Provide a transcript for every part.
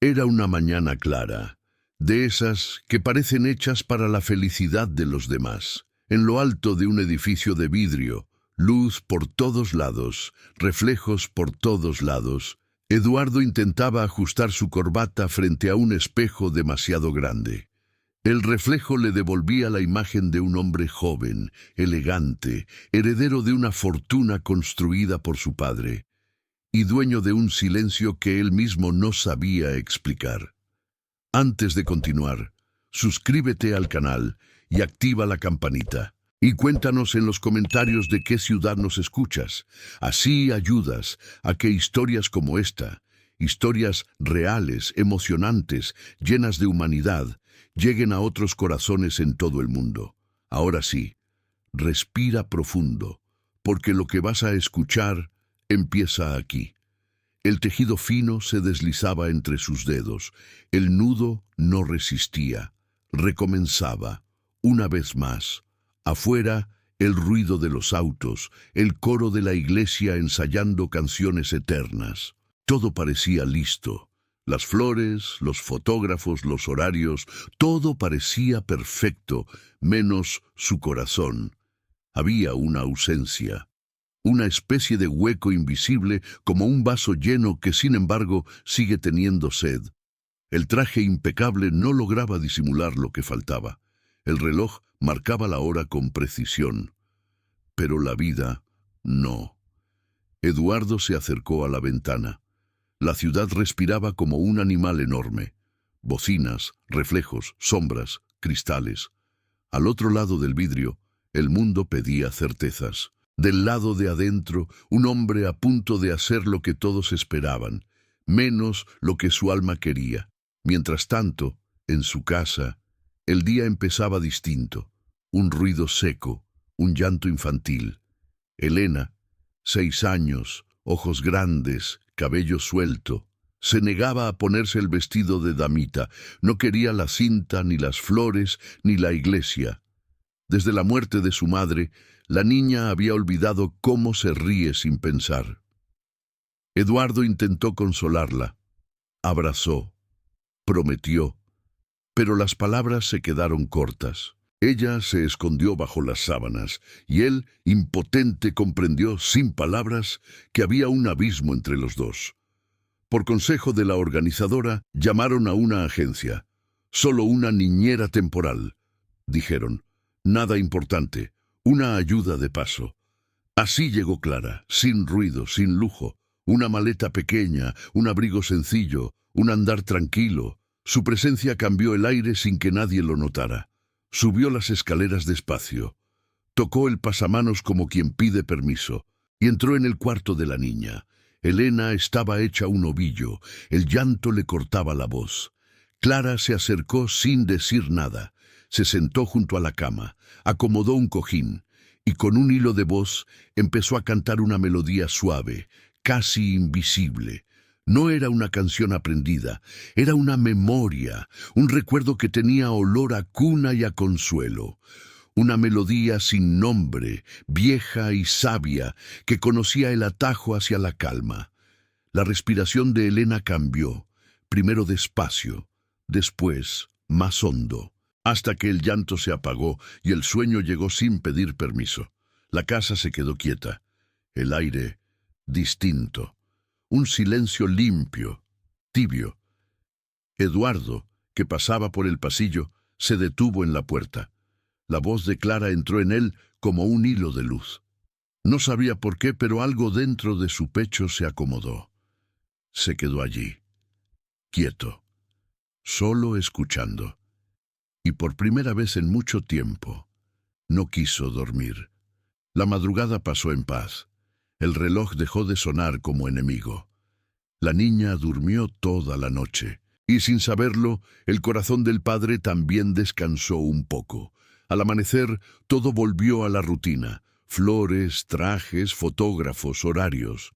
Era una mañana clara, de esas que parecen hechas para la felicidad de los demás. En lo alto de un edificio de vidrio, luz por todos lados, reflejos por todos lados, Eduardo intentaba ajustar su corbata frente a un espejo demasiado grande. El reflejo le devolvía la imagen de un hombre joven, elegante, heredero de una fortuna construida por su padre, y dueño de un silencio que él mismo no sabía explicar. Antes de continuar, suscríbete al canal y activa la campanita. Y cuéntanos en los comentarios de qué ciudad nos escuchas. Así ayudas a que historias como esta, historias reales, emocionantes, llenas de humanidad, lleguen a otros corazones en todo el mundo. Ahora sí, respira profundo, porque lo que vas a escuchar empieza aquí. El tejido fino se deslizaba entre sus dedos, el nudo no resistía, recomenzaba, una vez más. Afuera, el ruido de los autos, el coro de la iglesia ensayando canciones eternas. Todo parecía listo. Las flores, los fotógrafos, los horarios, todo parecía perfecto, menos su corazón. Había una ausencia, una especie de hueco invisible como un vaso lleno que sin embargo sigue teniendo sed. El traje impecable no lograba disimular lo que faltaba. El reloj marcaba la hora con precisión, pero la vida no. Eduardo se acercó a la ventana. La ciudad respiraba como un animal enorme. Bocinas, reflejos, sombras, cristales. Al otro lado del vidrio, el mundo pedía certezas. Del lado de adentro, un hombre a punto de hacer lo que todos esperaban, menos lo que su alma quería. Mientras tanto, en su casa, el día empezaba distinto. Un ruido seco, un llanto infantil. Elena, 6 años, ojos grandes, cabello suelto, se negaba a ponerse el vestido de damita. No quería la cinta, ni las flores, ni la iglesia. Desde la muerte de su madre, la niña había olvidado cómo se ríe sin pensar. Eduardo intentó consolarla. Abrazó, prometió, pero las palabras se quedaron cortas. Ella se escondió bajo las sábanas, y él, impotente, comprendió, sin palabras, que había un abismo entre los dos. Por consejo de la organizadora, llamaron a una agencia. Solo una niñera temporal, dijeron. Nada importante, una ayuda de paso. Así llegó Clara, sin ruido, sin lujo. Una maleta pequeña, un abrigo sencillo, un andar tranquilo. Su presencia cambió el aire sin que nadie lo notara. Subió las escaleras despacio. Tocó el pasamanos como quien pide permiso, y entró en el cuarto de la niña. Elena estaba hecha un ovillo, el llanto le cortaba la voz. Clara se acercó sin decir nada. Se sentó junto a la cama, acomodó un cojín, y con un hilo de voz empezó a cantar una melodía suave, casi invisible. No era una canción aprendida, era una memoria, un recuerdo que tenía olor a cuna y a consuelo. Una melodía sin nombre, vieja y sabia, que conocía el atajo hacia la calma. La respiración de Elena cambió, primero despacio, después más hondo, hasta que el llanto se apagó y el sueño llegó sin pedir permiso. La casa se quedó quieta, el aire distinto. Un silencio limpio, tibio. Eduardo, que pasaba por el pasillo, se detuvo en la puerta. La voz de Clara entró en él como un hilo de luz. No sabía por qué, pero algo dentro de su pecho se acomodó. Se quedó allí, quieto, solo escuchando. Y por primera vez en mucho tiempo, no quiso dormir. La madrugada pasó en paz. El reloj dejó de sonar como enemigo. La niña durmió toda la noche, y sin saberlo, el corazón del padre también descansó un poco. Al amanecer, todo volvió a la rutina. Flores, trajes, fotógrafos, horarios.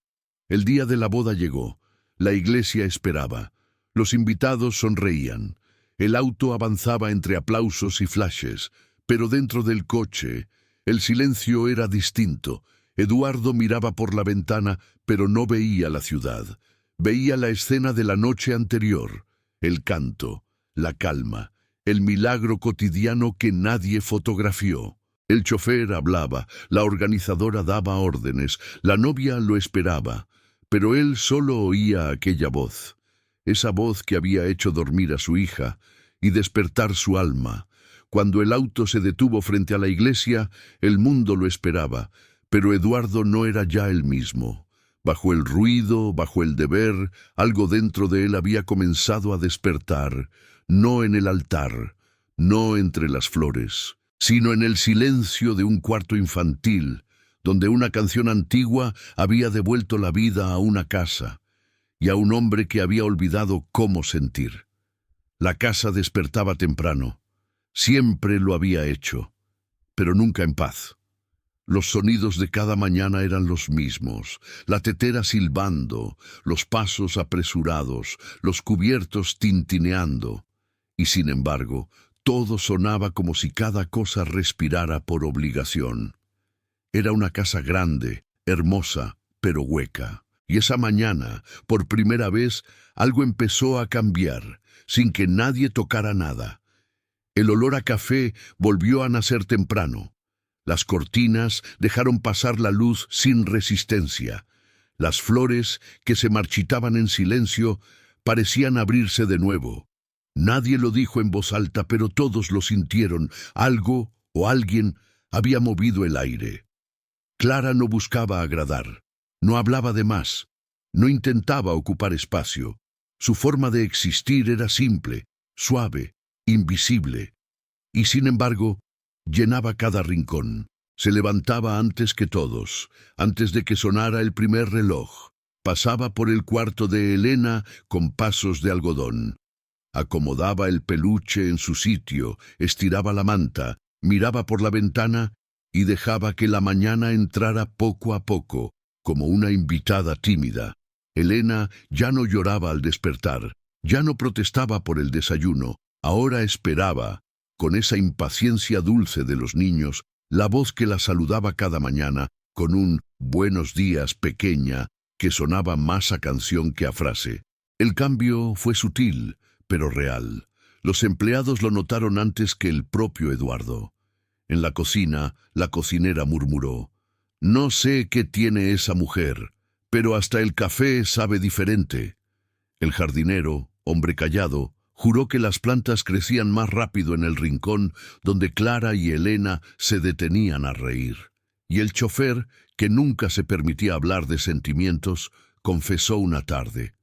El día de la boda llegó. La iglesia esperaba. Los invitados sonreían. El auto avanzaba entre aplausos y flashes, pero dentro del coche, el silencio era distinto. Eduardo miraba por la ventana, pero no veía la ciudad. Veía la escena de la noche anterior. el canto, la calma, el milagro cotidiano que nadie fotografió. El chofer hablaba, la organizadora daba órdenes, la novia lo esperaba, pero él solo oía aquella voz, esa voz que había hecho dormir a su hija y despertar su alma. Cuando el auto se detuvo frente a la iglesia, el mundo lo esperaba, pero Eduardo no era ya el mismo. Bajo el ruido, bajo el deber, algo dentro de él había comenzado a despertar, no en el altar, no entre las flores, sino en el silencio de un cuarto infantil, donde una canción antigua había devuelto la vida a una casa y a un hombre que había olvidado cómo sentir. La casa despertaba temprano, siempre lo había hecho, pero nunca en paz. Los sonidos de cada mañana eran los mismos, la tetera silbando, los pasos apresurados, los cubiertos tintineando, y sin embargo, todo sonaba como si cada cosa respirara por obligación. Era una casa grande, hermosa, pero hueca. Y esa mañana, por primera vez, algo empezó a cambiar, sin que nadie tocara nada. El olor a café volvió a nacer temprano. Las cortinas dejaron pasar la luz sin resistencia. Las flores, que se marchitaban en silencio, parecían abrirse de nuevo. Nadie lo dijo en voz alta, pero todos lo sintieron. Algo o alguien había movido el aire. Clara no buscaba agradar, no hablaba de más, no intentaba ocupar espacio. Su forma de existir era simple, suave, invisible, y sin embargo, llenaba cada rincón. Se levantaba antes que todos, antes de que sonara el primer reloj. Pasaba por el cuarto de Elena con pasos de algodón. Acomodaba el peluche en su sitio, estiraba la manta, miraba por la ventana y dejaba que la mañana entrara poco a poco, como una invitada tímida. Elena ya no lloraba al despertar, ya no protestaba por el desayuno, ahora esperaba, con esa impaciencia dulce de los niños, la voz que la saludaba cada mañana, con un «buenos días, pequeña», que sonaba más a canción que a frase. El cambio fue sutil, pero real. Los empleados lo notaron antes que el propio Eduardo. En la cocina, la cocinera murmuró: «No sé qué tiene esa mujer, pero hasta el café sabe diferente». El jardinero, hombre callado, juró que las plantas crecían más rápido en el rincón donde Clara y Elena se detenían a reír. Y el chofer, que nunca se permitía hablar de sentimientos, confesó una tarde: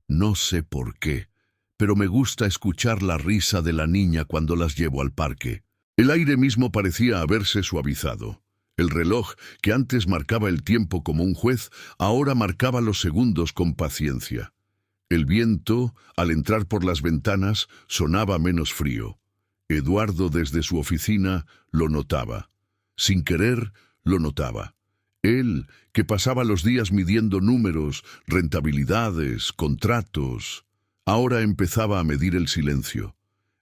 «No sé por qué, pero me gusta escuchar la risa de la niña cuando las llevo al parque». El aire mismo parecía haberse suavizado. El reloj, que antes marcaba el tiempo como un juez, ahora marcaba los segundos con paciencia. El viento, al entrar por las ventanas, sonaba menos frío. Eduardo, desde su oficina, lo notaba. Sin querer, lo notaba. Él, que pasaba los días midiendo números, rentabilidades, contratos, ahora empezaba a medir el silencio.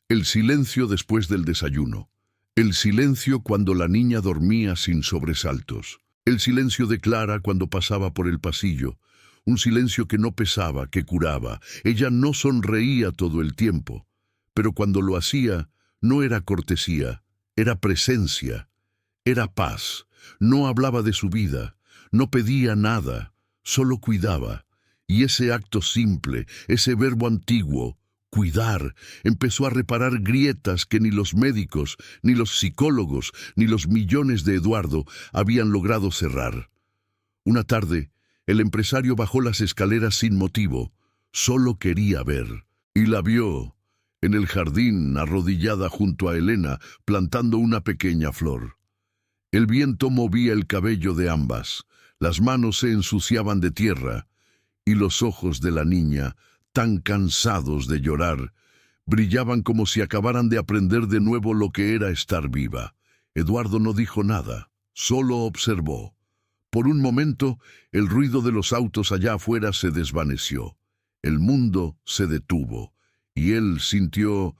El silencio después del desayuno. El silencio cuando la niña dormía sin sobresaltos. El silencio de Clara cuando pasaba por el pasillo. Un silencio que no pesaba, que curaba. Ella no sonreía todo el tiempo, pero cuando lo hacía, no era cortesía, era presencia, era paz. No hablaba de su vida, no pedía nada, solo cuidaba. Y ese acto simple, ese verbo antiguo, cuidar, empezó a reparar grietas que ni los médicos, ni los psicólogos, ni los millones de Eduardo habían logrado cerrar. Una tarde, el empresario bajó las escaleras sin motivo, solo quería ver, y la vio, en el jardín, arrodillada junto a Elena, plantando una pequeña flor. El viento movía el cabello de ambas, las manos se ensuciaban de tierra, y los ojos de la niña, tan cansados de llorar, brillaban como si acabaran de aprender de nuevo lo que era estar viva. Eduardo no dijo nada, solo observó. Por un momento, el ruido de los autos allá afuera se desvaneció. El mundo se detuvo, y él sintió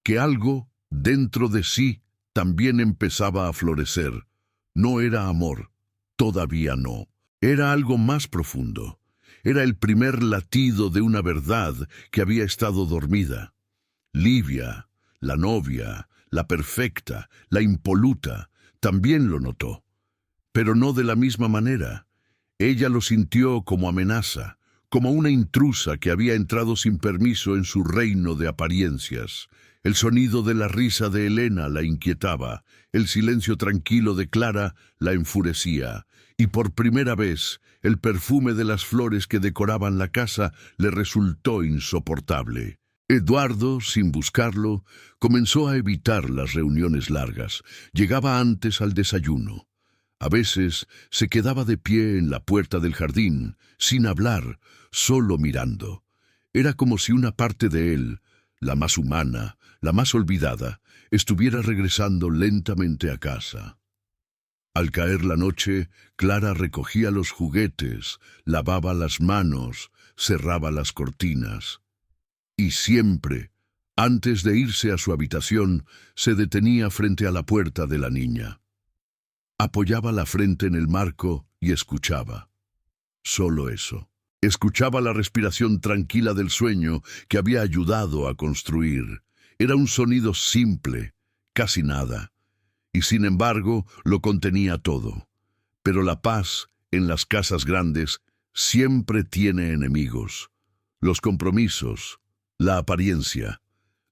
que algo dentro de sí también empezaba a florecer. No era amor, todavía no. Era algo más profundo. Era el primer latido de una verdad que había estado dormida. Livia, la novia, la perfecta, la impoluta, también lo notó, pero no de la misma manera. Ella lo sintió como amenaza, como una intrusa que había entrado sin permiso en su reino de apariencias. El sonido de la risa de Helena la inquietaba, el silencio tranquilo de Clara la enfurecía, y por primera vez el perfume de las flores que decoraban la casa le resultó insoportable. Eduardo, sin buscarlo, comenzó a evitar las reuniones largas. Llegaba antes al desayuno. A veces se quedaba de pie en la puerta del jardín, sin hablar, solo mirando. Era como si una parte de él, la más humana, la más olvidada, estuviera regresando lentamente a casa. Al caer la noche, Clara recogía los juguetes, lavaba las manos, cerraba las cortinas. Y siempre, antes de irse a su habitación, se detenía frente a la puerta de la niña. Apoyaba la frente en el marco y escuchaba. Solo eso. Escuchaba la respiración tranquila del sueño que había ayudado a construir. Era un sonido simple, casi nada, y sin embargo lo contenía todo. Pero la paz en las casas grandes siempre tiene enemigos. Los compromisos, la apariencia,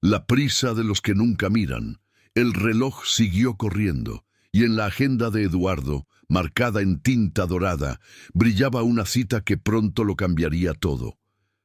la prisa de los que nunca miran. El reloj siguió corriendo, y en la agenda de Eduardo, marcada en tinta dorada, brillaba una cita que pronto lo cambiaría todo.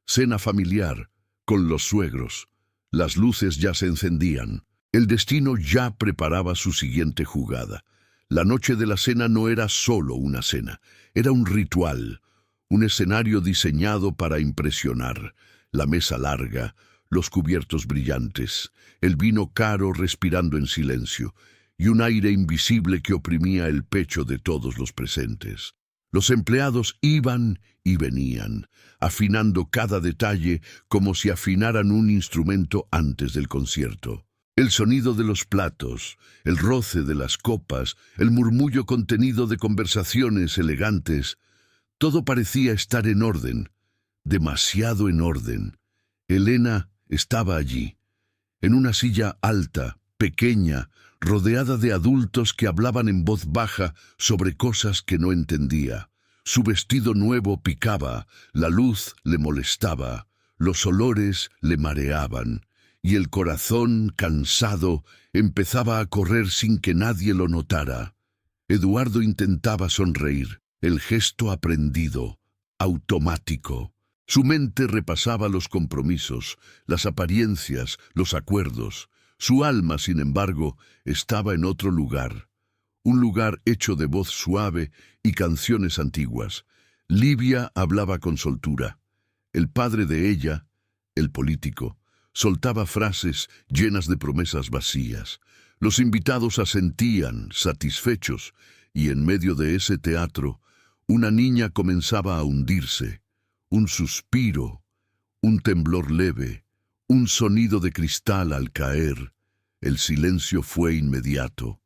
Cena familiar, con los suegros. Las luces ya se encendían. El destino ya preparaba su siguiente jugada. La noche de la cena no era solo una cena, era un ritual, un escenario diseñado para impresionar. La mesa larga, los cubiertos brillantes, el vino caro respirando en silencio, y un aire invisible que oprimía el pecho de todos los presentes. Los empleados iban y venían, afinando cada detalle como si afinaran un instrumento antes del concierto. El sonido de los platos, el roce de las copas, el murmullo contenido de conversaciones elegantes, todo parecía estar en orden, demasiado en orden. Helena estaba allí, en una silla alta, pequeña, rodeada de adultos que hablaban en voz baja sobre cosas que no entendía. Su vestido nuevo picaba, la luz le molestaba, los olores le mareaban, y el corazón, cansado, empezaba a correr sin que nadie lo notara. Eduardo intentaba sonreír, el gesto aprendido, automático. Su mente repasaba los compromisos, las apariencias, los acuerdos. Su alma, sin embargo, estaba en otro lugar. Un lugar hecho de voz suave y canciones antiguas. Livia hablaba con soltura. El padre de ella, el político, soltaba frases llenas de promesas vacías. Los invitados asentían, satisfechos, y en medio de ese teatro, una niña comenzaba a hundirse. Un suspiro, un temblor leve, un sonido de cristal al caer. El silencio fue inmediato.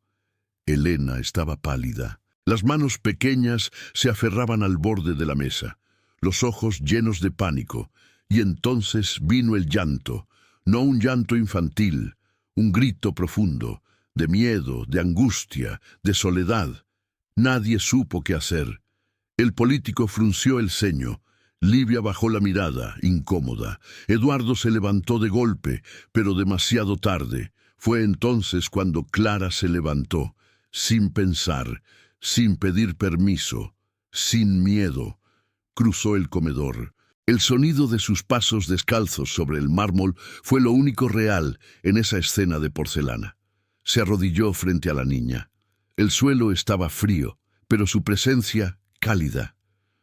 Helena estaba pálida. Las manos pequeñas se aferraban al borde de la mesa, los ojos llenos de pánico, y entonces vino el llanto, no un llanto infantil, un grito profundo, de miedo, de angustia, de soledad. Nadie supo qué hacer. El político frunció el ceño. Livia bajó la mirada, incómoda. Eduardo se levantó de golpe, pero demasiado tarde. Fue entonces cuando Clara se levantó, sin pensar, sin pedir permiso, sin miedo. Cruzó el comedor. El sonido de sus pasos descalzos sobre el mármol fue lo único real en esa escena de porcelana. Se arrodilló frente a la niña. El suelo estaba frío, pero su presencia cálida.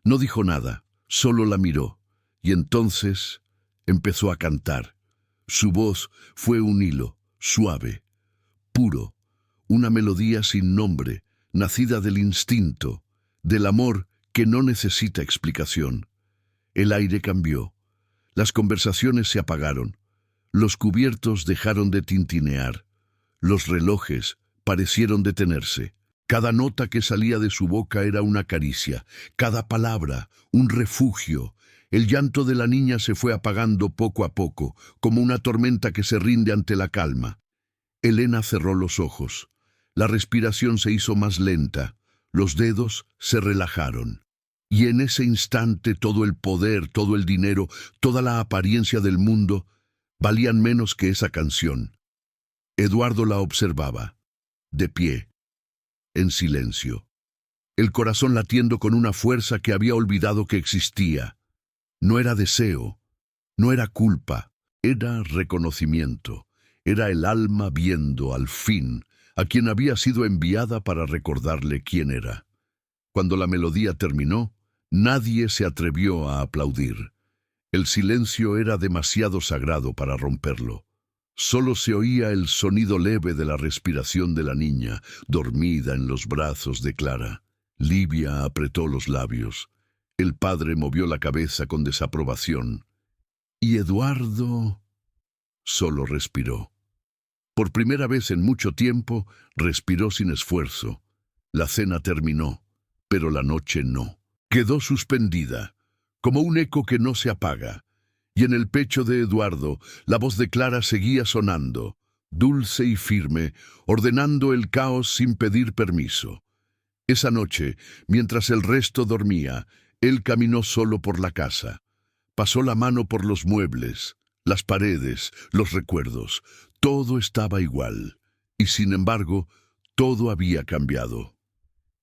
No dijo nada. Solo la miró, y entonces empezó a cantar. Su voz fue un hilo, suave, puro, una melodía sin nombre, nacida del instinto, del amor que no necesita explicación. El aire cambió, las conversaciones se apagaron, los cubiertos dejaron de tintinear, los relojes parecieron detenerse. Cada nota que salía de su boca era una caricia, cada palabra un refugio. El llanto de la niña se fue apagando poco a poco, como una tormenta que se rinde ante la calma. Elena cerró los ojos. La respiración se hizo más lenta, los dedos se relajaron. Y en ese instante todo el poder, todo el dinero, toda la apariencia del mundo valían menos que esa canción. Eduardo la observaba, de pie, en silencio, el corazón latiendo con una fuerza que había olvidado que existía. No era deseo, no era culpa, era reconocimiento. Era el alma viendo, al fin, a quien había sido enviada para recordarle quién era. Cuando la melodía terminó, nadie se atrevió a aplaudir. El silencio era demasiado sagrado para romperlo. Solo se oía el sonido leve de la respiración de la niña, dormida en los brazos de Clara. Livia apretó los labios. El padre movió la cabeza con desaprobación. Y Eduardo solo respiró. Por primera vez en mucho tiempo, respiró sin esfuerzo. La cena terminó, pero la noche no. Quedó suspendida, como un eco que no se apaga. Y en el pecho de Eduardo, la voz de Clara seguía sonando, dulce y firme, ordenando el caos sin pedir permiso. Esa noche, mientras el resto dormía, él caminó solo por la casa. Pasó la mano por los muebles, las paredes, los recuerdos. Todo estaba igual, y sin embargo, todo había cambiado.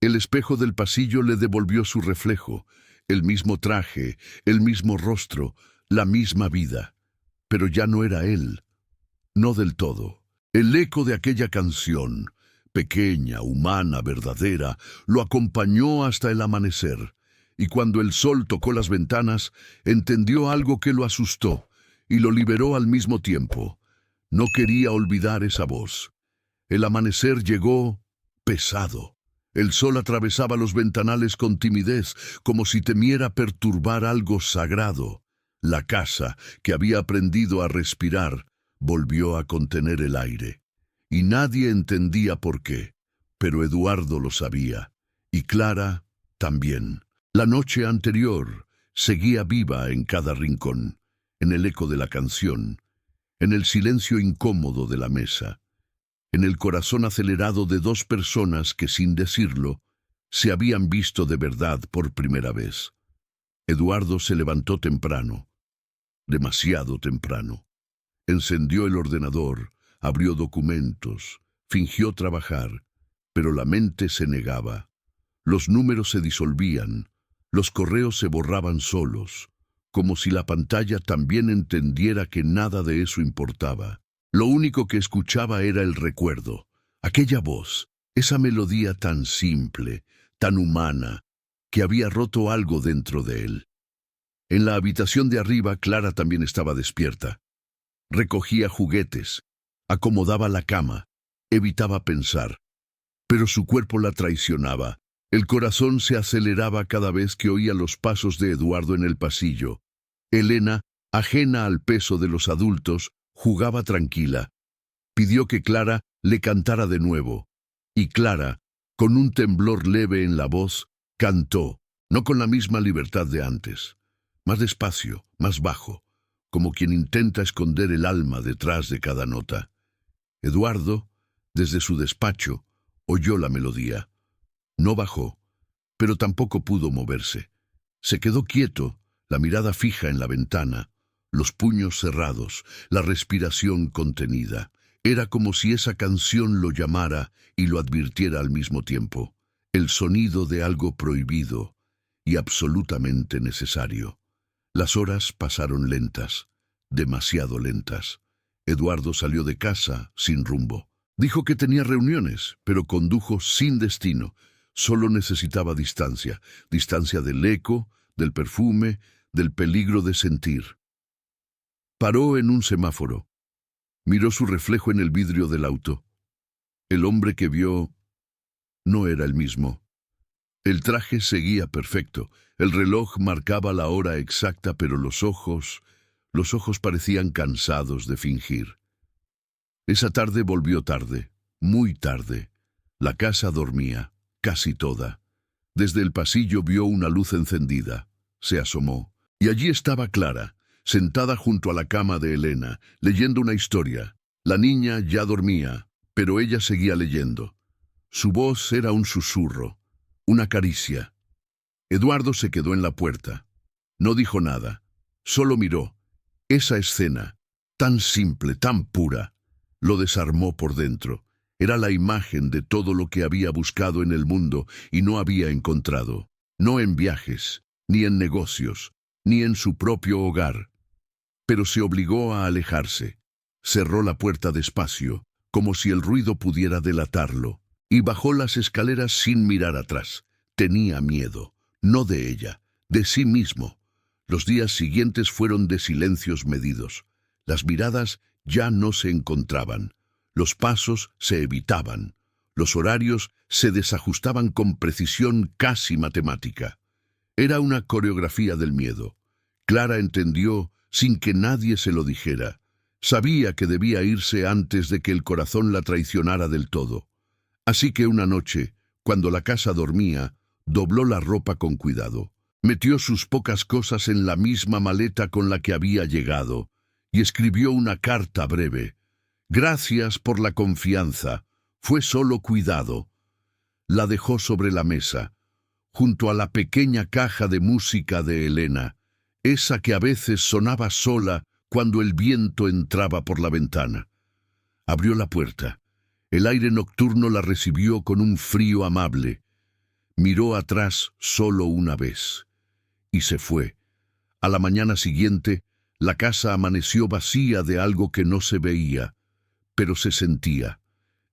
El espejo del pasillo le devolvió su reflejo, el mismo traje, el mismo rostro, la misma vida. Pero ya no era él, no del todo. El eco de aquella canción, pequeña, humana, verdadera, lo acompañó hasta el amanecer, y cuando el sol tocó las ventanas, entendió algo que lo asustó y lo liberó al mismo tiempo. No quería olvidar esa voz. El amanecer llegó pesado. El sol atravesaba los ventanales con timidez, como si temiera perturbar algo sagrado. La casa, que había aprendido a respirar, volvió a contener el aire. Y nadie entendía por qué, pero Eduardo lo sabía, y Clara también. La noche anterior seguía viva en cada rincón, en el eco de la canción, en el silencio incómodo de la mesa, en el corazón acelerado de dos personas que, sin decirlo, se habían visto de verdad por primera vez. Eduardo se levantó temprano, demasiado temprano. Encendió el ordenador, abrió documentos, fingió trabajar, pero la mente se negaba. Los números se disolvían, los correos se borraban solos, como si la pantalla también entendiera que nada de eso importaba. Lo único que escuchaba era el recuerdo, aquella voz, esa melodía tan simple, tan humana, que había roto algo dentro de él. En la habitación de arriba, Clara también estaba despierta. Recogía juguetes, acomodaba la cama, evitaba pensar. Pero su cuerpo la traicionaba. El corazón se aceleraba cada vez que oía los pasos de Eduardo en el pasillo. Elena, ajena al peso de los adultos, jugaba tranquila. Pidió que Clara le cantara de nuevo. Y Clara, con un temblor leve en la voz, cantó, no con la misma libertad de antes. Más despacio, más bajo, como quien intenta esconder el alma detrás de cada nota. Eduardo, desde su despacho, oyó la melodía. No bajó, pero tampoco pudo moverse. Se quedó quieto, la mirada fija en la ventana, los puños cerrados, la respiración contenida. Era como si esa canción lo llamara y lo advirtiera al mismo tiempo. El sonido de algo prohibido y absolutamente necesario. Las horas pasaron lentas, demasiado lentas. Eduardo salió de casa sin rumbo. Dijo que tenía reuniones, pero condujo sin destino. Solo necesitaba distancia, distancia del eco, del perfume, del peligro de sentir. Paró en un semáforo. Miró su reflejo en el vidrio del auto. El hombre que vio no era el mismo. El traje seguía perfecto. El reloj marcaba la hora exacta, pero los ojos parecían cansados de fingir. Esa tarde volvió tarde, muy tarde. La casa dormía, casi toda. Desde el pasillo vio una luz encendida. Se asomó. Y allí estaba Clara, sentada junto a la cama de Elena, leyendo una historia. La niña ya dormía, pero ella seguía leyendo. Su voz era un susurro, una caricia. Eduardo se quedó en la puerta. No dijo nada, solo miró. Esa escena, tan simple, tan pura, lo desarmó por dentro. Era la imagen de todo lo que había buscado en el mundo y no había encontrado. No en viajes, ni en negocios, ni en su propio hogar. Pero se obligó a alejarse. Cerró la puerta despacio, como si el ruido pudiera delatarlo, y bajó las escaleras sin mirar atrás. Tenía miedo, no de ella, de sí mismo. Los días siguientes fueron de silencios medidos. Las miradas ya no se encontraban. Los pasos se evitaban. Los horarios se desajustaban con precisión casi matemática. Era una coreografía del miedo. Clara entendió sin que nadie se lo dijera. Sabía que debía irse antes de que el corazón la traicionara del todo. Así que una noche, cuando la casa dormía, dobló la ropa con cuidado. Metió sus pocas cosas en la misma maleta con la que había llegado y escribió una carta breve. Gracias por la confianza. Fue solo cuidado. La dejó sobre la mesa, junto a la pequeña caja de música de Elena, esa que a veces sonaba sola cuando el viento entraba por la ventana. Abrió la puerta. El aire nocturno la recibió con un frío amable. Miró atrás solo una vez y se fue. A la mañana siguiente, la casa amaneció vacía de algo que no se veía, pero se sentía.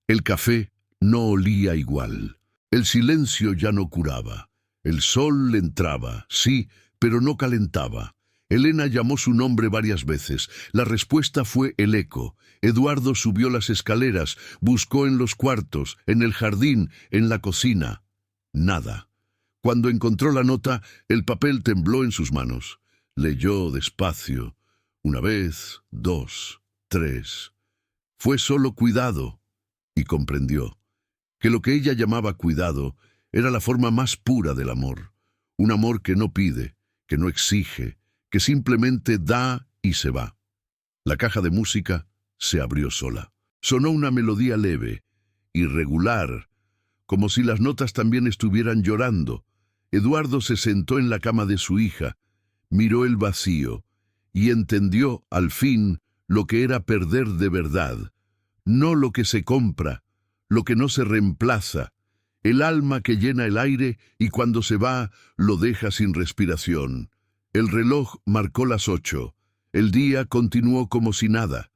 El café no olía igual. El silencio ya no curaba. El sol entraba, sí, pero no calentaba. Elena llamó su nombre varias veces. La respuesta fue el eco. Eduardo subió las escaleras, buscó en los cuartos, en el jardín, en la cocina. Nada. Cuando encontró la nota, el papel tembló en sus manos. Leyó despacio. Una vez, dos, tres. Fue solo cuidado. Y comprendió que lo que ella llamaba cuidado era la forma más pura del amor. Un amor que no pide, que no exige, que simplemente da y se va. La caja de música se abrió sola. Sonó una melodía leve, irregular, como si las notas también estuvieran llorando. Eduardo se sentó en la cama de su hija, miró el vacío y entendió, al fin, lo que era perder de verdad. No lo que se compra, lo que no se reemplaza, el alma que llena el aire y cuando se va lo deja sin respiración. El reloj marcó las 8. El día continuó como si nada,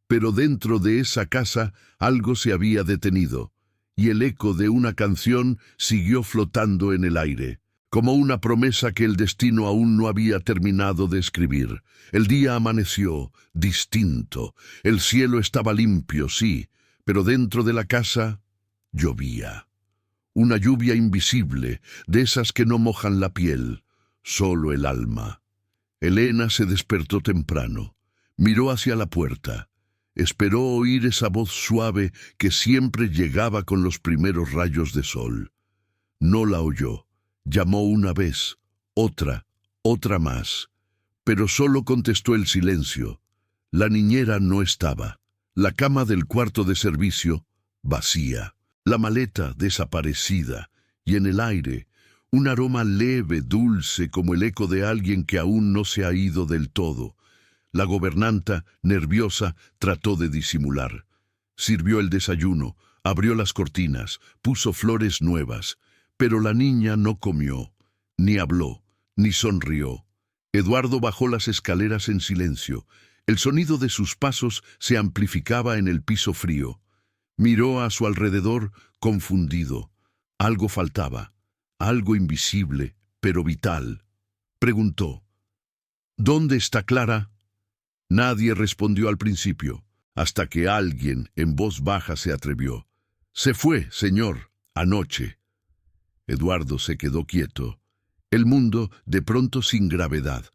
pero dentro de esa casa algo se había detenido, y el eco de una canción siguió flotando en el aire, como una promesa que el destino aún no había terminado de escribir. El día amaneció, distinto. El cielo estaba limpio, sí, pero dentro de la casa llovía. Una lluvia invisible, de esas que no mojan la piel, solo el alma. Elena se despertó temprano, miró hacia la puerta, esperó oír esa voz suave que siempre llegaba con los primeros rayos de sol. No la oyó. Llamó una vez, otra más, pero solo contestó el silencio. La niñera no estaba. La cama del cuarto de servicio, vacía. La maleta desaparecida, y en el aire, un aroma leve, dulce, como el eco de alguien que aún no se ha ido del todo. La gobernanta, nerviosa, trató de disimular. Sirvió el desayuno, abrió las cortinas, puso flores nuevas. Pero la niña no comió, ni habló, ni sonrió. Eduardo bajó las escaleras en silencio. El sonido de sus pasos se amplificaba en el piso frío. Miró a su alrededor, confundido. Algo faltaba, algo invisible, pero vital. Preguntó, ¿dónde está Clara? Nadie respondió al principio, hasta que alguien en voz baja se atrevió. Se fue, señor, anoche. Eduardo se quedó quieto. El mundo, de pronto sin gravedad.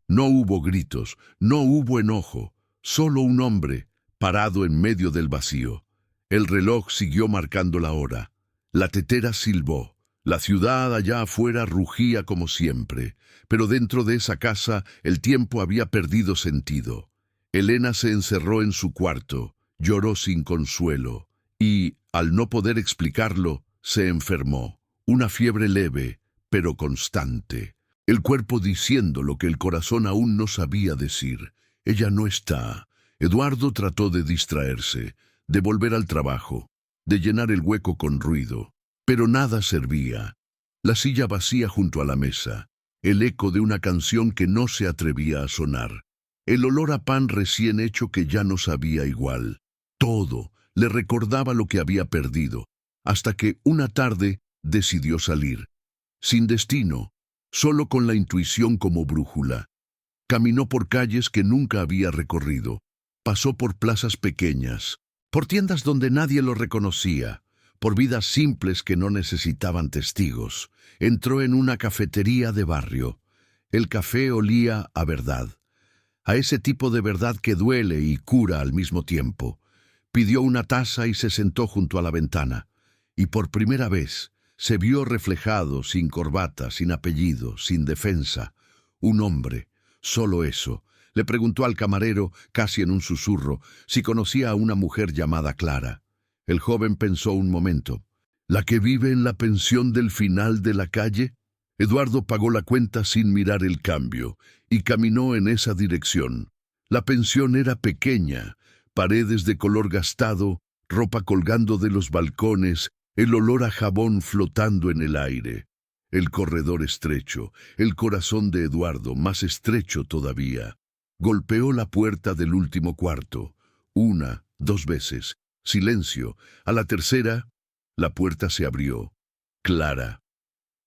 No hubo gritos, no hubo enojo, solo un hombre, parado en medio del vacío. El reloj siguió marcando la hora. La tetera silbó. La ciudad allá afuera rugía como siempre, pero dentro de esa casa el tiempo había perdido sentido. Elena se encerró en su cuarto, lloró sin consuelo y, al no poder explicarlo, se enfermó. Una fiebre leve, pero constante. El cuerpo diciendo lo que el corazón aún no sabía decir. Ella no está. Eduardo trató de distraerse, de volver al trabajo, de llenar el hueco con ruido. Pero nada servía. La silla vacía junto a la mesa, el eco de una canción que no se atrevía a sonar, el olor a pan recién hecho que ya no sabía igual. Todo le recordaba lo que había perdido, hasta que una tarde decidió salir. Sin destino, solo con la intuición como brújula. Caminó por calles que nunca había recorrido. Pasó por plazas pequeñas, por tiendas donde nadie lo reconocía, por vidas simples que no necesitaban testigos. Entró en una cafetería de barrio. El café olía a verdad, a ese tipo de verdad que duele y cura al mismo tiempo. Pidió una taza y se sentó junto a la ventana. Y por primera vez se vio reflejado, sin corbata, sin apellido, sin defensa. Un hombre, solo eso. Le preguntó al camarero, casi en un susurro, si conocía a una mujer llamada Clara. El joven pensó un momento. ¿La que vive en la pensión del final de la calle? Eduardo pagó la cuenta sin mirar el cambio y caminó en esa dirección. La pensión era pequeña, paredes de color gastado, ropa colgando de los balcones, el olor a jabón flotando en el aire. El corredor estrecho, el corazón de Eduardo más estrecho todavía. Golpeó la puerta del último cuarto. Una, dos veces. Silencio. A la tercera, la puerta se abrió. Clara.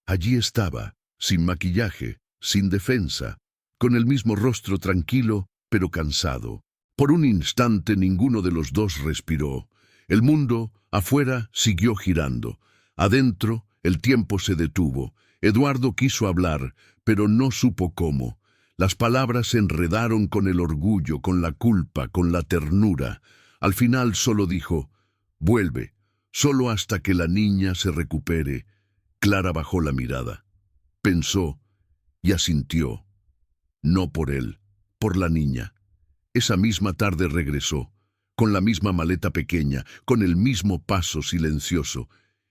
Allí estaba, sin maquillaje, sin defensa, con el mismo rostro tranquilo, pero cansado. Por un instante ninguno de los dos respiró. El mundo, afuera, siguió girando. Adentro, el tiempo se detuvo. Eduardo quiso hablar, pero no supo cómo. Las palabras se enredaron con el orgullo, con la culpa, con la ternura. Al final solo dijo, «Vuelve, solo hasta que la niña se recupere». Clara bajó la mirada. Pensó y asintió. No por él, por la niña. Esa misma tarde regresó, con la misma maleta pequeña, con el mismo paso silencioso,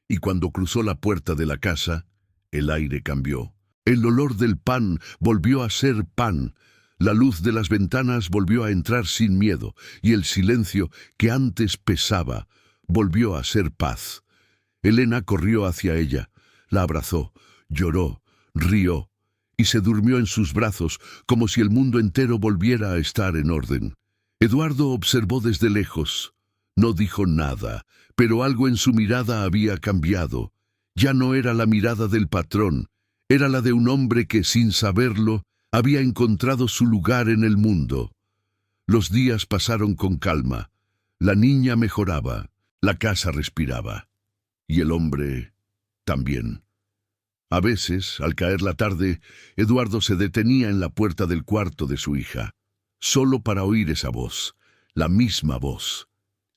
y cuando cruzó la puerta de la casa, el aire cambió. El olor del pan volvió a ser pan. La luz de las ventanas volvió a entrar sin miedo, y el silencio, que antes pesaba, volvió a ser paz. Elena corrió hacia ella, la abrazó, lloró, rió, y se durmió en sus brazos como si el mundo entero volviera a estar en orden. Eduardo observó desde lejos. No dijo nada, pero algo en su mirada había cambiado. Ya no era la mirada del patrón, era la de un hombre que, sin saberlo, había encontrado su lugar en el mundo. Los días pasaron con calma. La niña mejoraba, la casa respiraba. Y el hombre también. A veces, al caer la tarde, Eduardo se detenía en la puerta del cuarto de su hija, solo para oír esa voz, la misma voz.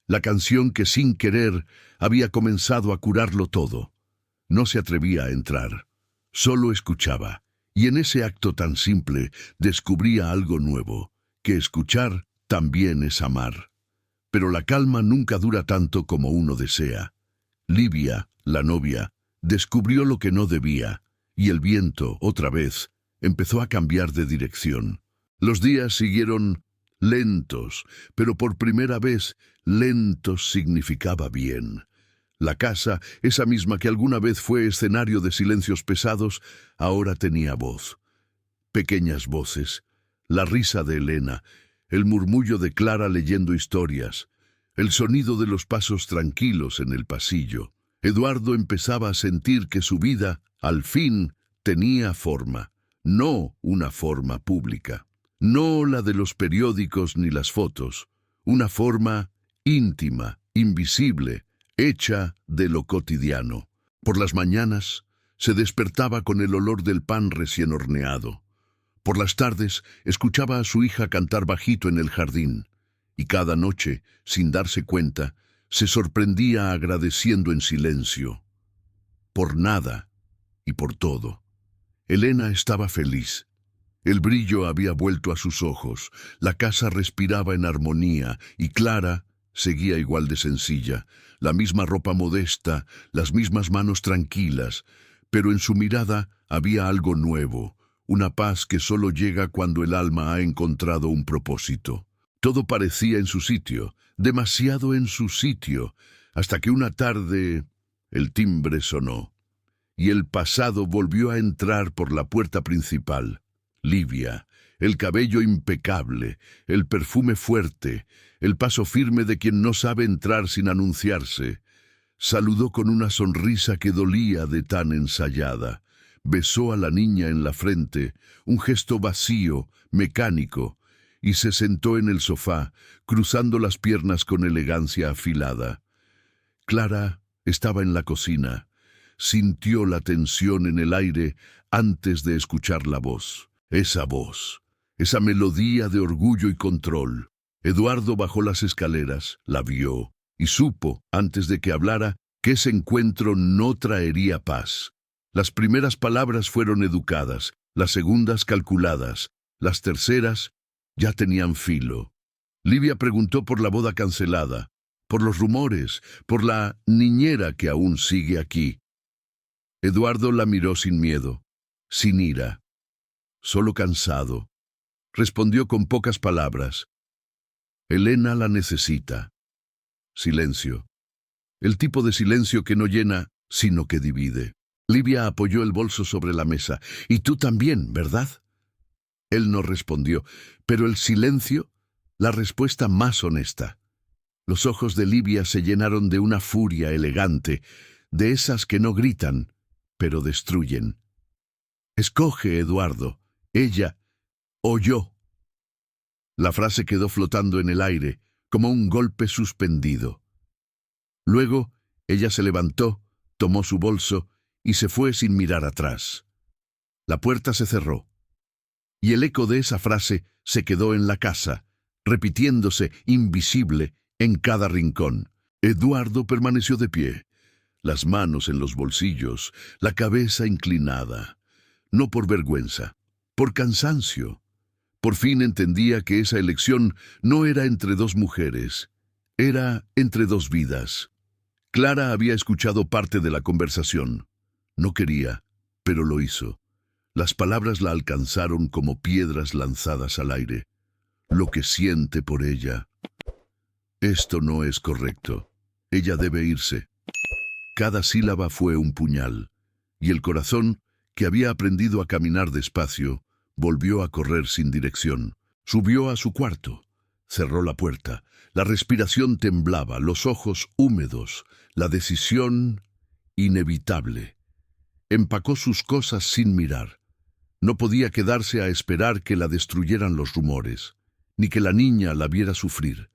La canción que sin querer había comenzado a curarlo todo. No se atrevía a entrar, solo escuchaba, y en ese acto tan simple descubría algo nuevo, que escuchar también es amar. Pero la calma nunca dura tanto como uno desea. Livia, la novia, descubrió lo que no debía, y el viento, otra vez, empezó a cambiar de dirección. Los días siguieron lentos, pero por primera vez, lentos significaba bien. La casa, esa misma que alguna vez fue escenario de silencios pesados, ahora tenía voz. Pequeñas voces, la risa de Elena, el murmullo de Clara leyendo historias, el sonido de los pasos tranquilos en el pasillo. Eduardo empezaba a sentir que su vida, al fin, tenía forma, no una forma pública, no la de los periódicos ni las fotos, una forma íntima, invisible, hecha de lo cotidiano. Por las mañanas se despertaba con el olor del pan recién horneado. Por las tardes escuchaba a su hija cantar bajito en el jardín, y cada noche, sin darse cuenta, se sorprendía agradeciendo en silencio. Por nada, y por todo. Elena estaba feliz. El brillo había vuelto a sus ojos, la casa respiraba en armonía y Clara seguía igual de sencilla, la misma ropa modesta, las mismas manos tranquilas, pero en su mirada había algo nuevo, una paz que solo llega cuando el alma ha encontrado un propósito. Todo parecía en su sitio, demasiado en su sitio, hasta que una tarde el timbre sonó, y el pasado volvió a entrar por la puerta principal. Livia, el cabello impecable, el perfume fuerte, el paso firme de quien no sabe entrar sin anunciarse. Saludó con una sonrisa que dolía de tan ensayada. Besó a la niña en la frente, un gesto vacío, mecánico, y se sentó en el sofá, cruzando las piernas con elegancia afilada. Clara estaba en la cocina. Sintió la tensión en el aire antes de escuchar la voz. Esa voz, esa melodía de orgullo y control. Eduardo bajó las escaleras, la vio, y supo, antes de que hablara, que ese encuentro no traería paz. Las primeras palabras fueron educadas, las segundas calculadas, las terceras ya tenían filo. Livia preguntó por la boda cancelada, por los rumores, por la niñera que aún sigue aquí. Eduardo la miró sin miedo, sin ira, solo cansado. Respondió con pocas palabras. Elena la necesita. Silencio. El tipo de silencio que no llena, sino que divide. Livia apoyó el bolso sobre la mesa. «Y tú también, ¿verdad?» Él no respondió, pero el silencio, la respuesta más honesta. Los ojos de Livia se llenaron de una furia elegante, de esas que no gritan, pero destruyen. «Escoge, Eduardo, ella o yo». La frase quedó flotando en el aire, como un golpe suspendido. Luego, ella se levantó, tomó su bolso y se fue sin mirar atrás. La puerta se cerró, y el eco de esa frase se quedó en la casa, repitiéndose, invisible, en cada rincón. Eduardo permaneció de pie, las manos en los bolsillos, la cabeza inclinada. No por vergüenza, por cansancio. Por fin entendía que esa elección no era entre dos mujeres, era entre dos vidas. Clara había escuchado parte de la conversación. No quería, pero lo hizo. Las palabras la alcanzaron como piedras lanzadas al aire. Lo que siente por ella. Esto no es correcto. Ella debe irse. Cada sílaba fue un puñal, y el corazón, que había aprendido a caminar despacio, volvió a correr sin dirección. Subió a su cuarto. Cerró la puerta. La respiración temblaba, los ojos húmedos, la decisión inevitable. Empacó sus cosas sin mirar. No podía quedarse a esperar que la destruyeran los rumores, ni que la niña la viera sufrir,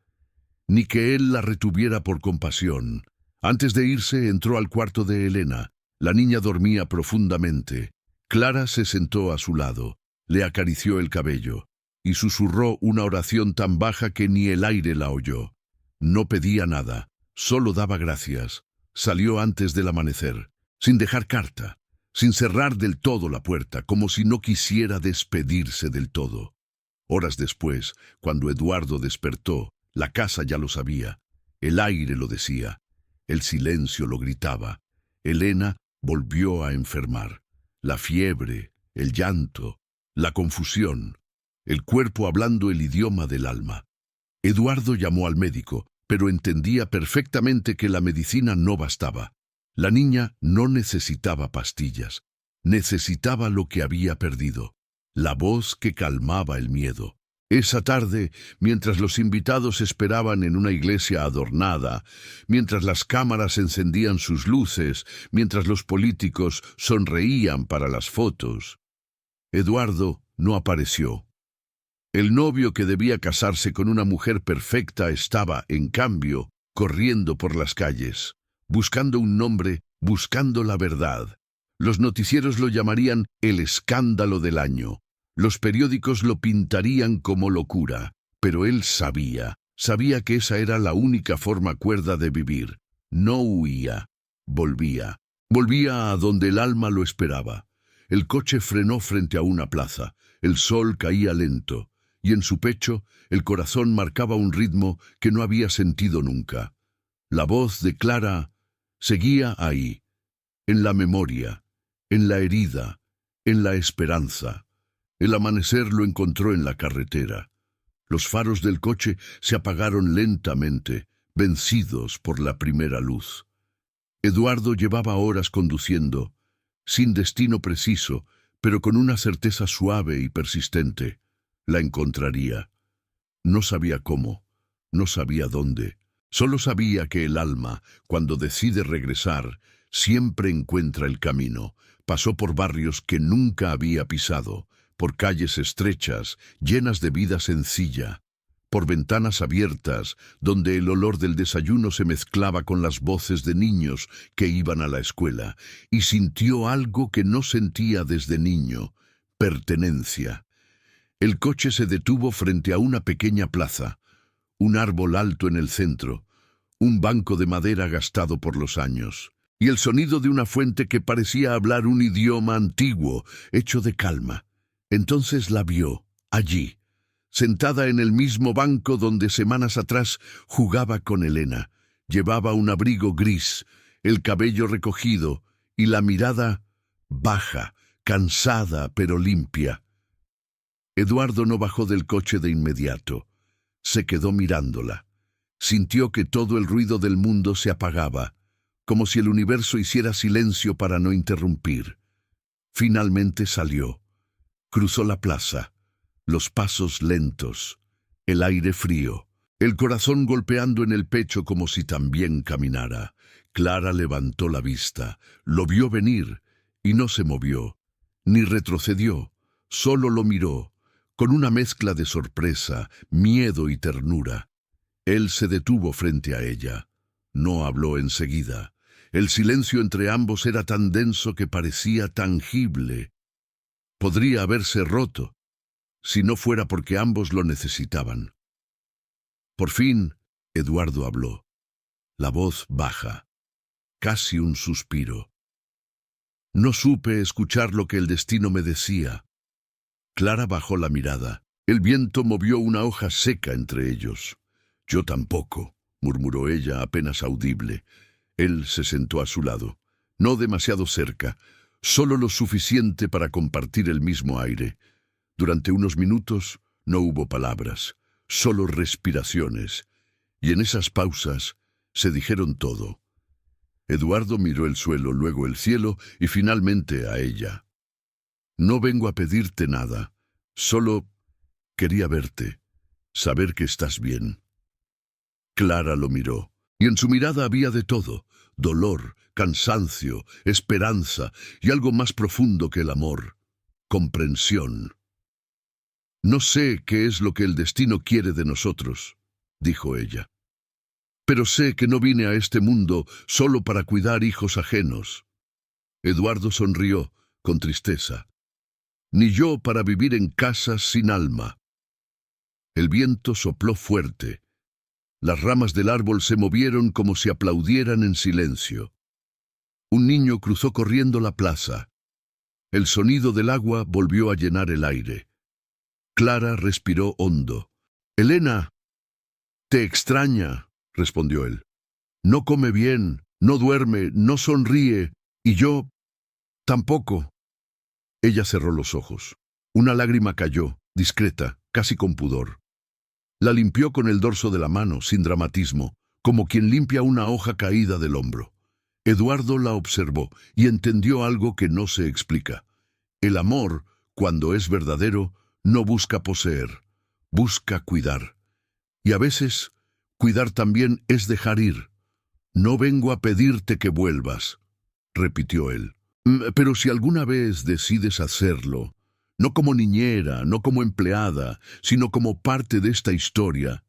ni que él la retuviera por compasión. Antes de irse, entró al cuarto de Elena. La niña dormía profundamente. Clara se sentó a su lado, le acarició el cabello y susurró una oración tan baja que ni el aire la oyó. No pedía nada, solo daba gracias. Salió antes del amanecer, sin dejar carta, sin cerrar del todo la puerta, como si no quisiera despedirse del todo. Horas después, cuando Eduardo despertó, la casa ya lo sabía, el aire lo decía, el silencio lo gritaba. Elena volvió a enfermar. La fiebre, el llanto, la confusión, el cuerpo hablando el idioma del alma. Eduardo llamó al médico, pero entendía perfectamente que la medicina no bastaba. La niña no necesitaba pastillas, necesitaba lo que había perdido, la voz que calmaba el miedo. Esa tarde, mientras los invitados esperaban en una iglesia adornada, mientras las cámaras encendían sus luces, mientras los políticos sonreían para las fotos, Eduardo no apareció. El novio que debía casarse con una mujer perfecta estaba, en cambio, corriendo por las calles, buscando un nombre, buscando la verdad. Los noticieros lo llamarían el escándalo del año. Los periódicos lo pintarían como locura, pero él sabía que esa era la única forma cuerda de vivir. No huía, volvía. Volvía a donde el alma lo esperaba. El coche frenó frente a una plaza. El sol caía lento, y en su pecho el corazón marcaba un ritmo que no había sentido nunca. La voz de Clara seguía ahí, en la memoria, en la herida, en la esperanza. El amanecer lo encontró en la carretera. Los faros del coche se apagaron lentamente, vencidos por la primera luz. Eduardo llevaba horas conduciendo, sin destino preciso, pero con una certeza suave y persistente. La encontraría. No sabía cómo, no sabía dónde. Solo sabía que el alma, cuando decide regresar, siempre encuentra el camino. Pasó por barrios que nunca había pisado, por calles estrechas, llenas de vida sencilla, por ventanas abiertas, donde el olor del desayuno se mezclaba con las voces de niños que iban a la escuela, y sintió algo que no sentía desde niño: pertenencia. El coche se detuvo frente a una pequeña plaza, un árbol alto en el centro, un banco de madera gastado por los años, y el sonido de una fuente que parecía hablar un idioma antiguo, hecho de calma. Entonces la vio, allí, sentada en el mismo banco donde semanas atrás jugaba con Elena. Llevaba un abrigo gris, el cabello recogido y la mirada baja, cansada pero limpia. Eduardo no bajó del coche de inmediato. Se quedó mirándola. Sintió que todo el ruido del mundo se apagaba, como si el universo hiciera silencio para no interrumpir. Finalmente salió. Cruzó la plaza, los pasos lentos, el aire frío, el corazón golpeando en el pecho como si también caminara. Clara levantó la vista, lo vio venir y no se movió, ni retrocedió, solo lo miró, con una mezcla de sorpresa, miedo y ternura. Él se detuvo frente a ella. No habló enseguida. El silencio entre ambos era tan denso que parecía tangible. Podría haberse roto, si no fuera porque ambos lo necesitaban. Por fin, Eduardo habló. La voz baja, casi un suspiro. No supe escuchar lo que el destino me decía. Clara bajó la mirada. El viento movió una hoja seca entre ellos. Yo tampoco, murmuró ella apenas audible. Él se sentó a su lado, no demasiado cerca, solo lo suficiente para compartir el mismo aire. Durante unos minutos no hubo palabras, solo respiraciones, y en esas pausas se dijeron todo. Eduardo miró el suelo, luego el cielo y finalmente a ella. No vengo a pedirte nada, solo quería verte, saber que estás bien. Clara lo miró, y en su mirada había de todo: dolor, cansancio, esperanza y algo más profundo que el amor: comprensión. No sé qué es lo que el destino quiere de nosotros, dijo ella. Pero sé que no vine a este mundo solo para cuidar hijos ajenos. Eduardo sonrió, con tristeza. Ni yo para vivir en casas sin alma. El viento sopló fuerte. Las ramas del árbol se movieron como si aplaudieran en silencio. Un niño cruzó corriendo la plaza. El sonido del agua volvió a llenar el aire. Clara respiró hondo. «Elena, te extraña», respondió él. «No come bien, no duerme, no sonríe, y yo tampoco». Ella cerró los ojos. Una lágrima cayó, discreta, casi con pudor. La limpió con el dorso de la mano, sin dramatismo, como quien limpia una hoja caída del hombro. Eduardo la observó y entendió algo que no se explica. El amor, cuando es verdadero, no busca poseer, busca cuidar. Y a veces, cuidar también es dejar ir. «No vengo a pedirte que vuelvas», repitió él. «Pero si alguna vez decides hacerlo, no como niñera, no como empleada, sino como parte de esta historia,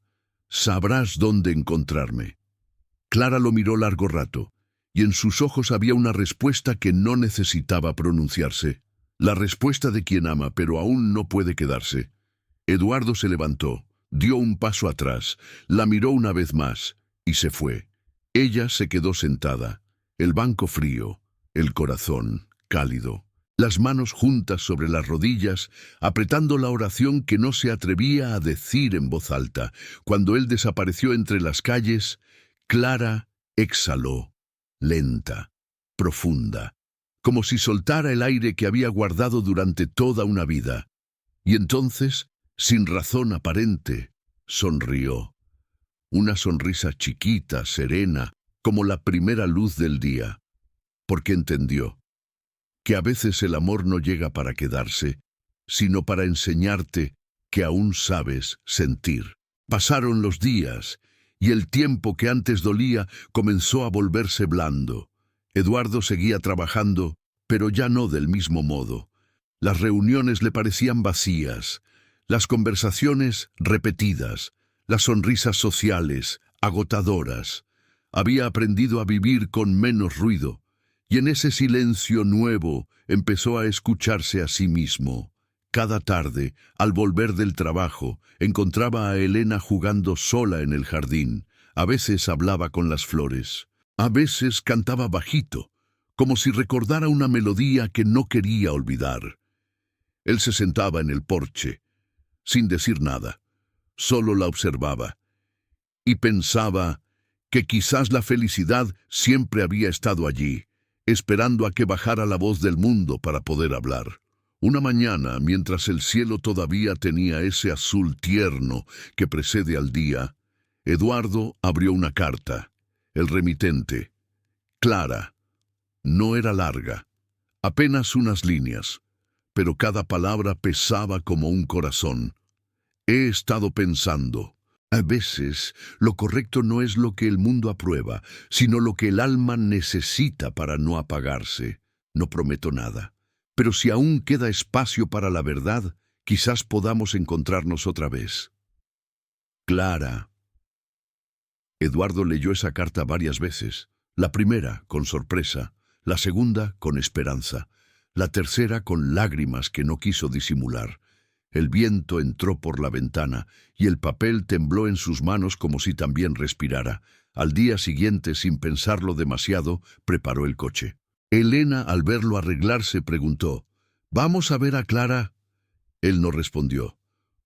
sabrás dónde encontrarme». Clara lo miró largo rato, y en sus ojos había una respuesta que no necesitaba pronunciarse. La respuesta de quien ama, pero aún no puede quedarse. Eduardo se levantó, dio un paso atrás, la miró una vez más, y se fue. Ella se quedó sentada, el banco frío, el corazón cálido, las manos juntas sobre las rodillas, apretando la oración que no se atrevía a decir en voz alta. Cuando él desapareció entre las calles, Clara exhaló, lenta, profunda, como si soltara el aire que había guardado durante toda una vida. Y entonces, sin razón aparente, sonrió. Una sonrisa chiquita, serena, como la primera luz del día, porque entendió que a veces el amor no llega para quedarse, sino para enseñarte que aún sabes sentir. Pasaron los días, y el tiempo que antes dolía comenzó a volverse blando. Eduardo seguía trabajando, pero ya no del mismo modo. Las reuniones le parecían vacías, las conversaciones repetidas, las sonrisas sociales agotadoras. Había aprendido a vivir con menos ruido, y en ese silencio nuevo empezó a escucharse a sí mismo. Cada tarde, al volver del trabajo, encontraba a Elena jugando sola en el jardín. A veces hablaba con las flores, a veces cantaba bajito, como si recordara una melodía que no quería olvidar. Él se sentaba en el porche, sin decir nada, solo la observaba, y pensaba que quizás la felicidad siempre había estado allí, esperando a que bajara la voz del mundo para poder hablar. Una mañana, mientras el cielo todavía tenía ese azul tierno que precede al día, Eduardo abrió una carta. El remitente. Clara. No era larga, apenas unas líneas, pero cada palabra pesaba como un corazón. He estado pensando. A veces, lo correcto no es lo que el mundo aprueba, sino lo que el alma necesita para no apagarse. No prometo nada, pero si aún queda espacio para la verdad, quizás podamos encontrarnos otra vez. Clara. Eduardo leyó esa carta varias veces. La primera, con sorpresa, la segunda, con esperanza, la tercera, con lágrimas que no quiso disimular. El viento entró por la ventana y el papel tembló en sus manos como si también respirara. Al día siguiente, sin pensarlo demasiado, preparó el coche. Elena, al verlo arreglarse, preguntó: «¿Vamos a ver a Clara?» Él no respondió,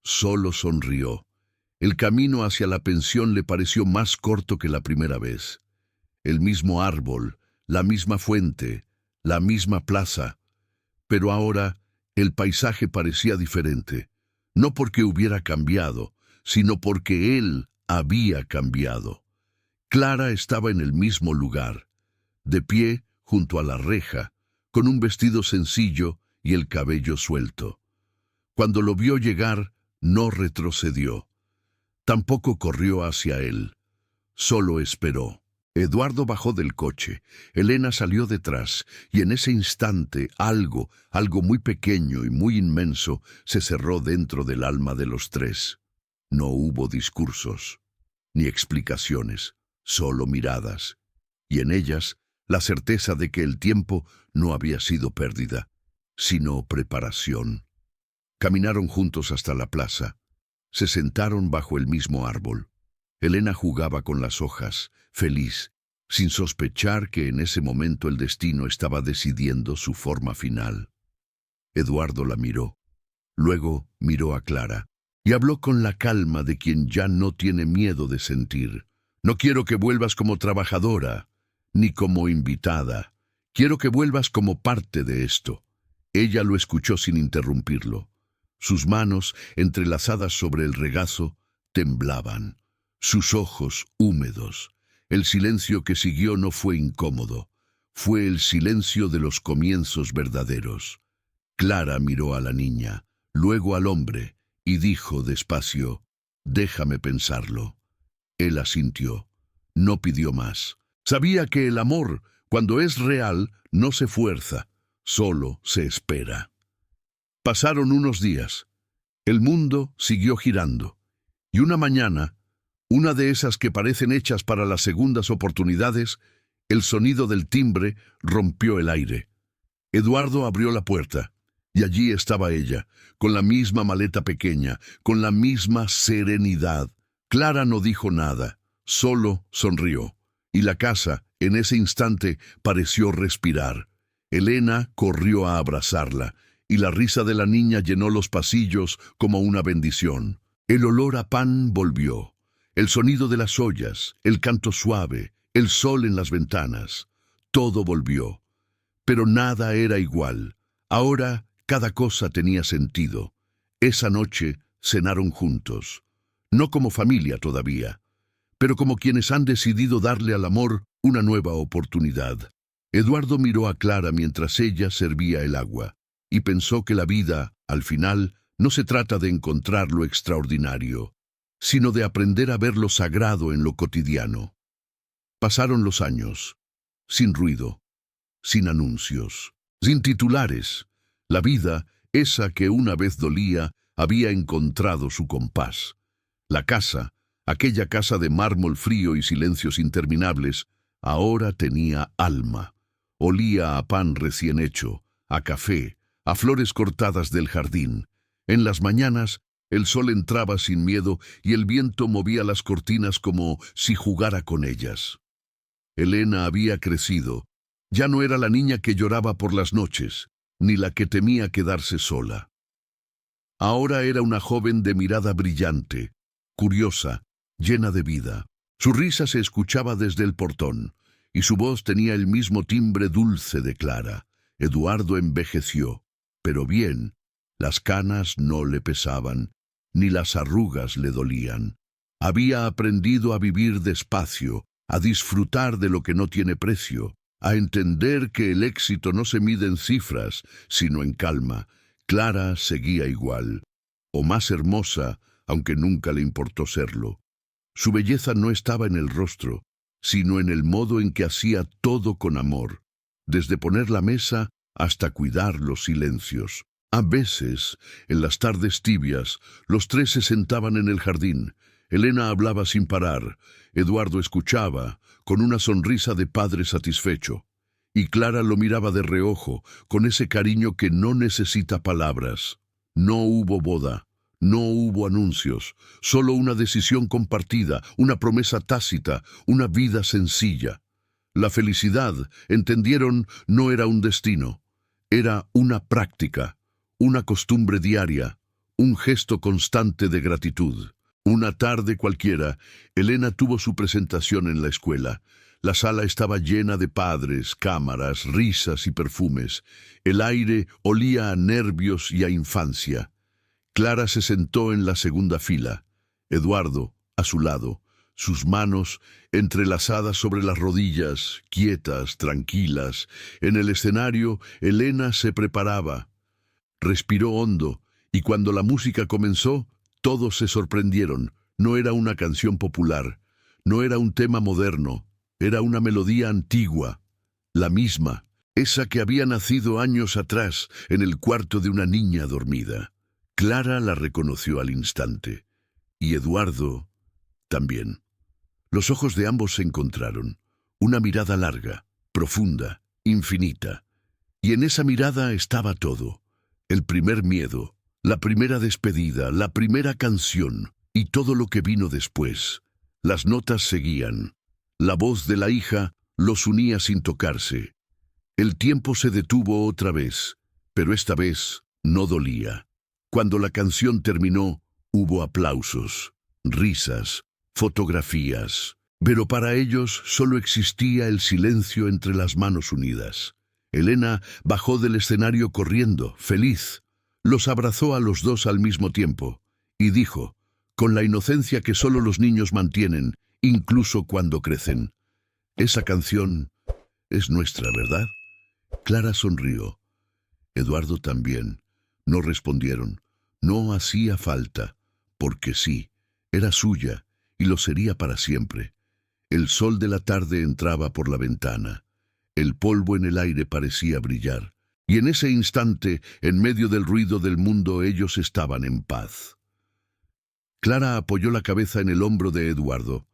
solo sonrió. El camino hacia la pensión le pareció más corto que la primera vez. El mismo árbol, la misma fuente, la misma plaza, pero ahora el paisaje parecía diferente, no porque hubiera cambiado, sino porque él había cambiado. Clara estaba en el mismo lugar, de pie junto a la reja, con un vestido sencillo y el cabello suelto. Cuando lo vio llegar, no retrocedió. Tampoco corrió hacia él, solo esperó. Eduardo bajó del coche, Elena salió detrás, y en ese instante algo muy pequeño y muy inmenso, se cerró dentro del alma de los tres. No hubo discursos, ni explicaciones, solo miradas, y en ellas la certeza de que el tiempo no había sido pérdida, sino preparación. Caminaron juntos hasta la plaza, se sentaron bajo el mismo árbol. Elena jugaba con las hojas, feliz, sin sospechar que en ese momento el destino estaba decidiendo su forma final. Eduardo la miró, luego miró a Clara, y habló con la calma de quien ya no tiene miedo de sentir. «No quiero que vuelvas como trabajadora, ni como invitada. Quiero que vuelvas como parte de esto». Ella lo escuchó sin interrumpirlo. Sus manos, entrelazadas sobre el regazo, temblaban. Sus ojos húmedos. El silencio que siguió no fue incómodo. Fue el silencio de los comienzos verdaderos. Clara miró a la niña, luego al hombre, y dijo despacio: «Déjame pensarlo». Él asintió. No pidió más. Sabía que el amor, cuando es real, no se fuerza, solo se espera. Pasaron unos días. El mundo siguió girando. Y una mañana, una de esas que parecen hechas para las segundas oportunidades, el sonido del timbre rompió el aire. Eduardo abrió la puerta, y allí estaba ella, con la misma maleta pequeña, con la misma serenidad. Clara no dijo nada, solo sonrió, y la casa, en ese instante, pareció respirar. Elena corrió a abrazarla, y la risa de la niña llenó los pasillos como una bendición. El olor a pan volvió, el sonido de las ollas, el canto suave, el sol en las ventanas. Todo volvió, pero nada era igual. Ahora cada cosa tenía sentido. Esa noche cenaron juntos, no como familia todavía, pero como quienes han decidido darle al amor una nueva oportunidad. Eduardo miró a Clara mientras ella servía el agua, y pensó que la vida, al final, no se trata de encontrar lo extraordinario, sino de aprender a ver lo sagrado en lo cotidiano. Pasaron los años, sin ruido, sin anuncios, sin titulares. La vida, esa que una vez dolía, había encontrado su compás. La casa, aquella casa de mármol frío y silencios interminables, ahora tenía alma. Olía a pan recién hecho, a café, a flores cortadas del jardín. En las mañanas, el sol entraba sin miedo y el viento movía las cortinas como si jugara con ellas. Elena había crecido. Ya no era la niña que lloraba por las noches, ni la que temía quedarse sola. Ahora era una joven de mirada brillante, curiosa, llena de vida. Su risa se escuchaba desde el portón, y su voz tenía el mismo timbre dulce de Clara. Eduardo envejeció, pero bien. Las canas no le pesaban, ni las arrugas le dolían. Había aprendido a vivir despacio, a disfrutar de lo que no tiene precio, a entender que el éxito no se mide en cifras, sino en calma. Clara seguía igual, o más hermosa, aunque nunca le importó serlo. Su belleza no estaba en el rostro, sino en el modo en que hacía todo con amor, desde poner la mesa hasta cuidar los silencios. A veces, en las tardes tibias, los tres se sentaban en el jardín. Elena hablaba sin parar, Eduardo escuchaba, con una sonrisa de padre satisfecho, y Clara lo miraba de reojo, con ese cariño que no necesita palabras. No hubo boda, no hubo anuncios, solo una decisión compartida, una promesa tácita, una vida sencilla. La felicidad, entendieron, no era un destino, era una práctica, una costumbre diaria, un gesto constante de gratitud. Una tarde cualquiera, Elena tuvo su presentación en la escuela. La sala estaba llena de padres, cámaras, risas y perfumes. El aire olía a nervios y a infancia. Clara se sentó en la segunda fila. Eduardo, a su lado, sus manos entrelazadas sobre las rodillas, quietas, tranquilas. En el escenario, Elena se preparaba. Respiró hondo, y cuando la música comenzó, todos se sorprendieron. No era una canción popular, no era un tema moderno, era una melodía antigua, la misma, esa que había nacido años atrás en el cuarto de una niña dormida. Clara la reconoció al instante, y Eduardo también. Los ojos de ambos se encontraron, una mirada larga, profunda, infinita, y en esa mirada estaba todo, el primer miedo, la primera despedida, la primera canción y todo lo que vino después. Las notas seguían. La voz de la hija los unía sin tocarse. El tiempo se detuvo otra vez, pero esta vez no dolía. Cuando la canción terminó, hubo aplausos, risas, fotografías. Pero para ellos solo existía el silencio entre las manos unidas. Elena bajó del escenario corriendo, feliz. Los abrazó a los dos al mismo tiempo, y dijo, con la inocencia que solo los niños mantienen, incluso cuando crecen: esa canción es nuestra, ¿verdad? Clara sonrió. Eduardo también. No respondieron. No hacía falta, porque sí, era suya, y lo sería para siempre. El sol de la tarde entraba por la ventana. El polvo en el aire parecía brillar. Y en ese instante, en medio del ruido del mundo, ellos estaban en paz. Clara apoyó la cabeza en el hombro de Eduardo.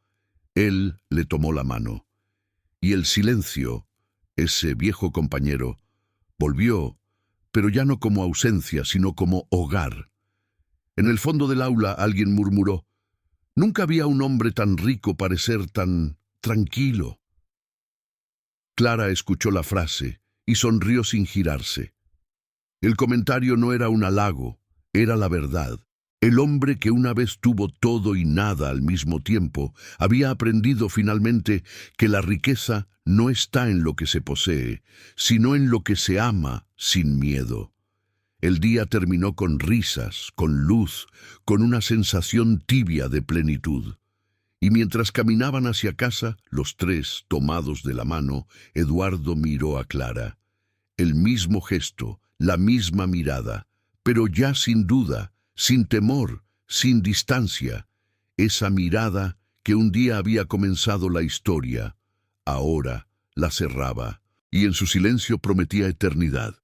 Él le tomó la mano. Y el silencio, ese viejo compañero, volvió, pero ya no como ausencia, sino como hogar. En el fondo del aula alguien murmuró: «Nunca había un hombre tan rico parecer tan tranquilo». Clara escuchó la frase y sonrió sin girarse. El comentario no era un halago, era la verdad. El hombre que una vez tuvo todo y nada al mismo tiempo, había aprendido finalmente que la riqueza no está en lo que se posee, sino en lo que se ama sin miedo. El día terminó con risas, con luz, con una sensación tibia de plenitud. Y mientras caminaban hacia casa, los tres, tomados de la mano, Eduardo miró a Clara. El mismo gesto, la misma mirada, pero ya sin duda, sin temor, sin distancia. Esa mirada que un día había comenzado la historia, ahora la cerraba, y en su silencio prometía eternidad.